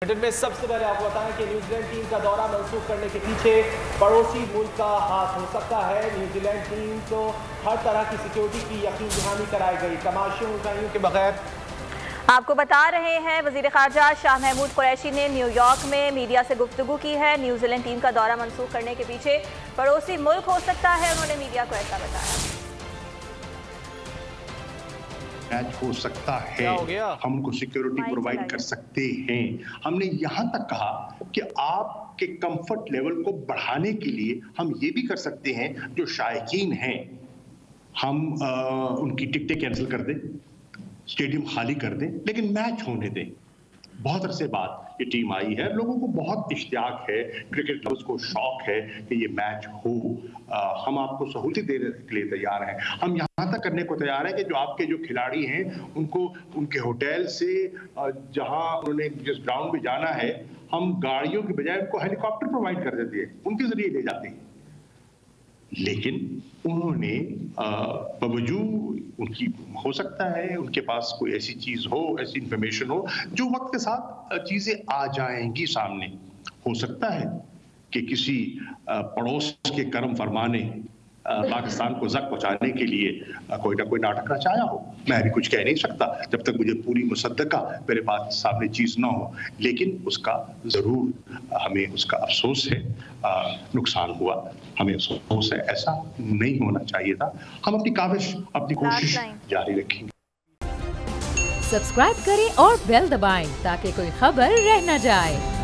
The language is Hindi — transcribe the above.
बुलेटिन में सबसे पहले आपको बताएं कि न्यूजीलैंड टीम का दौरा मंसूख करने के पीछे पड़ोसी मुल्क का हाथ हो सकता है। न्यूजीलैंड टीम को हर तरह की सिक्योरिटी की यकीन दहानी कराई गई, तमाशियों ऊंचाइयों के बगैर। आपको बता रहे हैं वज़ीर ख़ारजा शाह महमूद कुरैशी ने न्यूयॉर्क में मीडिया से गुफ्तगू की है। न्यूजीलैंड टीम का दौरा मंसूख करने के पीछे पड़ोसी मुल्क हो सकता है। उन्होंने मीडिया को ऐसा बताया। मैच हो सकता है, हम उनको सिक्योरिटी प्रोवाइड कर सकते हैं। हमने यहाँ तक कहा कि आपके कंफर्ट लेवल को बढ़ाने के लिए हम ये भी कर सकते हैं, जो शायकीन हैं हम उनकी टिकटें कैंसिल कर दें, स्टेडियम खाली कर दें, लेकिन मैच होने दें। बहुत अरसे बाद ये टीम आई है, लोगों को बहुत इश्तियाक है, क्रिकेट लवर्स को शौक है कि ये मैच हो। हम आपको सहूलत देने के लिए तैयार हैं। हम यहाँ तक करने को तैयार हैं कि जो आपके जो खिलाड़ी हैं उनको उनके होटल से जहाँ उन्होंने जिस ग्राउंड में जाना है, हम गाड़ियों के बजाय उनको हेलीकॉप्टर प्रोवाइड कर देते हैं, उनके जरिए ले जाते हैं। लेकिन उन्होंने बावजूद उनकी हो सकता है उनके पास कोई ऐसी चीज हो, ऐसी इंफॉर्मेशन हो जो वक्त के साथ चीजें आ जाएंगी सामने। हो सकता है कि किसी पड़ोस के करम फरमाने पाकिस्तान को जख्म पहुंचाने के लिए कोई ना कोई नाटक रचाया हो। मैं भी कुछ कह नहीं सकता जब तक मुझे पूरी मुसद्दका मेरे पास सामने चीज ना हो, लेकिन उसका जरूर हमें उसका अफसोस है। नुकसान हुआ, हमें अफसोस है, ऐसा नहीं होना चाहिए था। हम अपनी काविश, अपनी कोशिश जारी रखेंगे। सब्सक्राइब करें और बेल दबाएं ताकि कोई खबर रह न जाए।